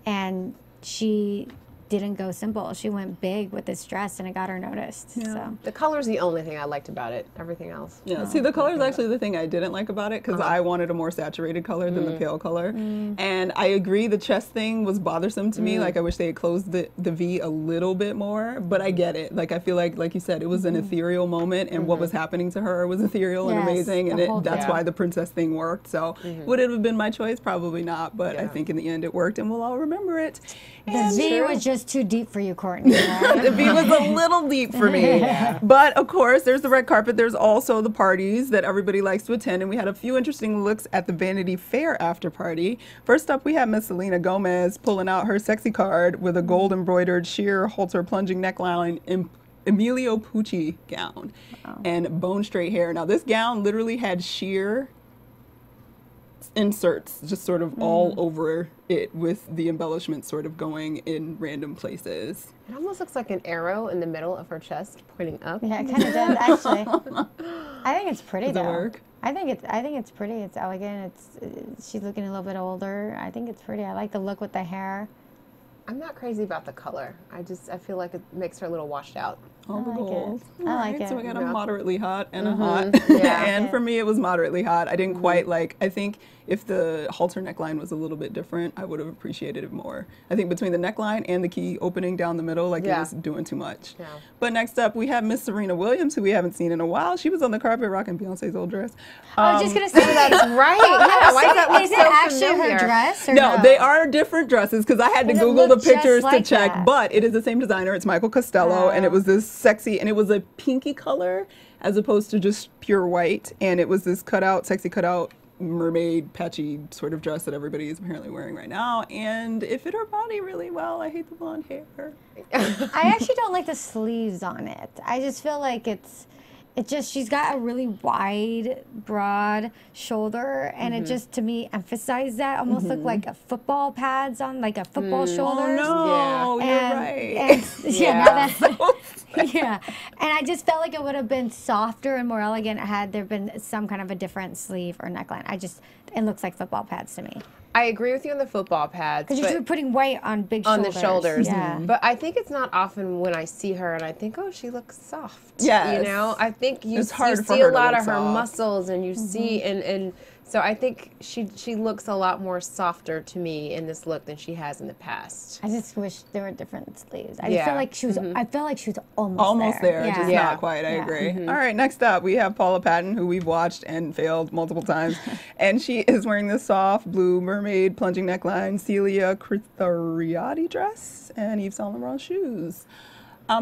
and she didn't go simple. She went big with this dress, and it got her noticed. Yeah. So The color's the only thing I liked about it. Everything else. Yeah, see, the color is actually the thing I didn't like about it because I wanted a more saturated color than the pale color. And I agree the chest thing was bothersome to me. Like, I wish they had closed the V a little bit more, but I get it. Like, I feel like you said, it was an ethereal moment, and what was happening to her was ethereal and Yes, amazing, the whole and that's thing. why the princess thing worked. So, would it have been my choice? Probably not, but I think in the end it worked, and we'll all remember it. the V was just too deep for you, Courtney. Right? The V was a little deep for me. But of course, there's the red carpet. There's also the parties that everybody likes to attend. And we had a few interesting looks at the Vanity Fair after party. First up, we have Miss Selena Gomez pulling out her sexy card with a gold embroidered sheer halter plunging neckline Emilio Pucci gown and bone straight hair. Now, this gown literally had sheer inserts just sort of all over it, with the embellishments sort of going in random places. It almost looks like an arrow in the middle of her chest pointing up. Yeah, it kind of does actually. I think it's pretty Does that though. work? I think it's pretty. It's elegant. She's looking a little bit older. I think it's pretty. I like the look with the hair. I'm not crazy about the color. I feel like it makes her a little washed out. All the like it. goals. I like Alright, so we it. got a Yeah. moderately hot and a hot. Yeah. And for me, it was moderately hot. I didn't quite like, I think if the halter neckline was a little bit different, I would have appreciated it more. I think between the neckline and the key opening down the middle, like it Yeah. was doing too much. Yeah. But next up, we have Miss Serena Williams, who we haven't seen in a while. She was on the carpet rocking Beyonce's old dress. I was just gonna say That's right. Yeah, why does that look Is it so actually familiar? her dress? Or No, they are different dresses because I had to Does it Google the look just pictures to like check, that? but it is the same designer. It's Michael Costello, and it Oh. was this sexy, and it was a pinky color as opposed to just pure white, and it was this cutout, sexy cutout, mermaid, patchy sort of dress that everybody is apparently wearing right now, and it fit her body really well. I hate the blonde hair. I actually don't like the sleeves on it. I just feel like she's got a really wide, broad shoulder, and it just, to me, emphasized that. Almost looked like a football pads on, like a football shoulders. Oh no, Yeah. you're right. And, Yeah. now that, yeah. And I just felt like it would have been softer and more elegant had there been some kind of a different sleeve or neckline. It looks like football pads to me. I agree with you on the football pads. Because but- you're putting weight on big on shoulders. the shoulders. Yeah. But I think it's not often when I see her and I think, oh, she looks soft. Yes. You know, I think you It's hard for see her a to lot look of her soft. muscles and you see, and so I think she looks a lot more softer to me in this look than she has in the past. I just wish there were different sleeves. I just Yeah. feel like she was. I felt like she was almost Almost there, Yeah. just Yeah. not quite. I Yeah. agree. All right, next up we have Paula Patton, who we've watched and failed multiple times, and she is wearing this soft blue mermaid plunging neckline Celia Crithariati dress and Yves Saint Laurent shoes.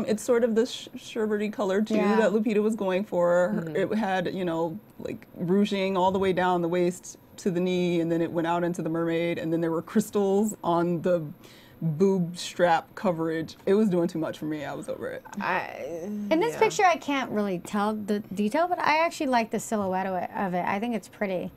It's sort of this sherbety color too Yeah. that Lupita was going for. It had, like ruching all the way down the waist to the knee, and then it went out into the mermaid, and then there were crystals on the boob strap coverage. It was doing too much for me. I was over it. In this picture, I can't really tell the detail, but I actually like the silhouette of it. I think it's pretty.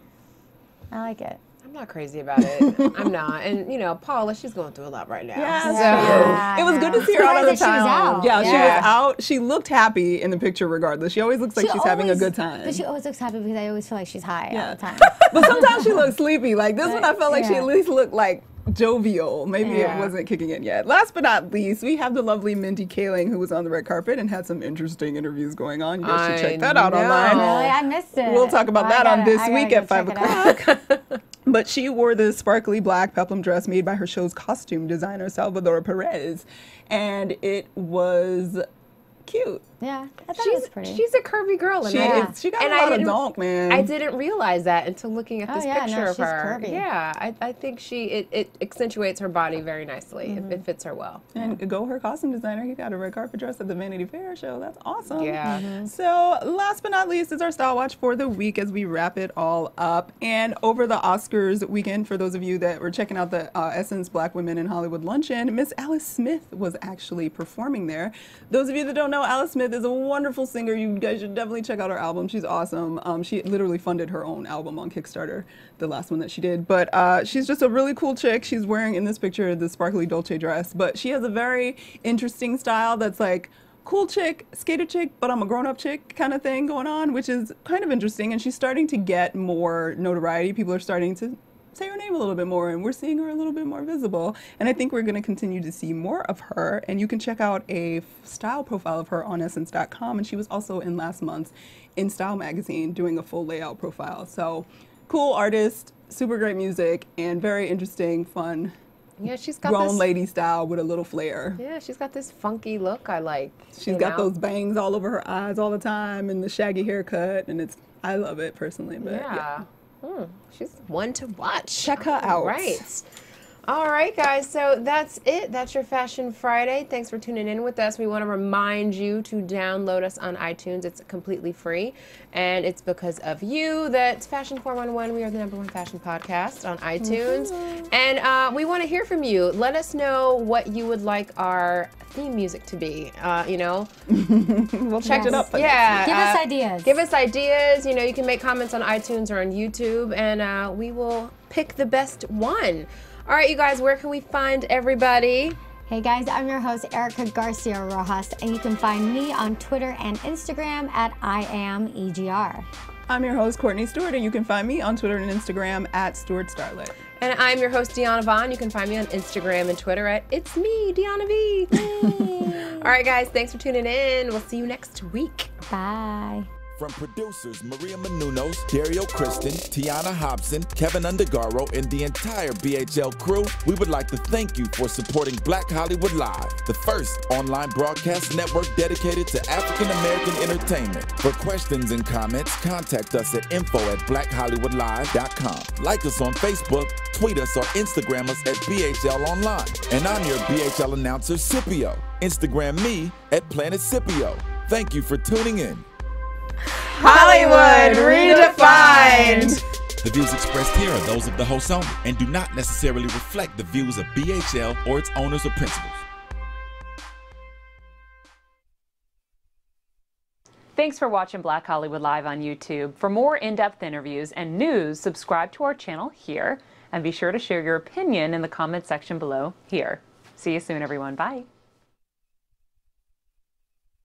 I like it. I'm not crazy about it. I'm not. And, Paula, she's going through a lot right now. Yes, So- Yeah, it was I good know. to see her out on the Surprised that she was town. out. Yeah, she Yeah. was out. She looked happy in the picture regardless. She always looks like she's having a good time. But she always looks happy because I always feel like she's high Yeah. all the time. But sometimes she looks sleepy. Like this one, I felt like she Yeah. at least looked like jovial. Maybe Yeah. it wasn't kicking in yet. Last but not least, we have the lovely Mindy Kaling, who was on the red carpet and had some interesting interviews going on. You guys should I check that out know. online. Really, I missed it. We'll talk about I that on gotta- This I gotta Week go at 5 check it out. o'clock. But she wore this sparkly black peplum dress made by her show's costume designer, Salvador Perez. And it was cute. Yeah, I thought it was pretty. She's a curvy girl. And She I- is. She got and a I lot of didn't- donk, man. I didn't realize that until looking at Oh, this yeah, no, picture of she's her. curvy. Yeah, I think it accentuates her body very nicely. It fits her well. And go her costume designer. He got a red carpet dress at the Vanity Fair show. That's awesome. Yeah. So last but not least is our style watch for the week as we wrap it all up. And over the Oscars weekend, for those of you that were checking out the Essence Black Women in Hollywood luncheon, Miss Alice Smith was actually performing there. Those of you that don't know, Alice Smith is a wonderful singer. You guys should definitely check out her album. She's awesome. She literally funded her own album on Kickstarter, the last one that she did. But she's just a really cool chick. She's wearing, in this picture, the sparkly Dolce dress. But she has a very interesting style that's like cool chick, skater chick, but I'm a grown-up chick kind of thing going on, which is kind of interesting. And she's starting to get more notoriety. People are starting to say her name a little bit more, and we're seeing her a little bit more visible. And I think we're going to continue to see more of her. And you can check out a style profile of her on essence.com. And she was also in last month's In Style magazine doing a full layout profile. So cool artist, super great music, and very interesting, fun, Yeah, she's got grown this lady style with a little flair. Yeah, she's got this funky look I like. She's got those bangs all over her eyes all the time and the shaggy haircut, and I love it personally. But Yeah. She's one to watch. Check her out. Right. All right, guys, so that's it. That's your Fashion Friday. Thanks for tuning in with us. We want to remind you to download us on iTunes. It's completely free, and it's because of you that Fashion 411, we are the #1 fashion podcast on iTunes. And we want to hear from you. Let us know what you would like our theme music to be. We'll check it up. Yeah. Give us ideas. Give us ideas. You can make comments on iTunes or on YouTube, and we will pick the best one. All right, you guys, where can we find everybody? Hey guys, I'm your host, Erica Garcia Rojas, and you can find me on Twitter and Instagram at IamEGR. I'm your host, Courtney Stewart, and you can find me on Twitter and Instagram at Stewart Starlet. And I'm your host, Deanna Vaughn. You can find me on Instagram and Twitter at It's Me, Deanna V. All right, guys, thanks for tuning in. We'll see you next week. Bye. From producers Maria Menounos, Dario Kristen, Tiana Hobson, Kevin Undergaro, and the entire BHL crew, we would like to thank you for supporting Black Hollywood Live, the first online broadcast network dedicated to African American entertainment. For questions and comments, contact us at info@blackhollywoodlive.com. Like us on Facebook, tweet us, or Instagram us at BHL Online. And I'm your BHL announcer, Scipio. Instagram me at Planet Scipio. Thank you for tuning in. Hollywood Redefined. The views expressed here are those of the host only and do not necessarily reflect the views of BHL or its owners or principals. Thanks for watching Black Hollywood Live on YouTube. For more in-depth interviews and news, subscribe to our channel here, and be sure to share your opinion in the comment section below here. See you soon, everyone. Bye.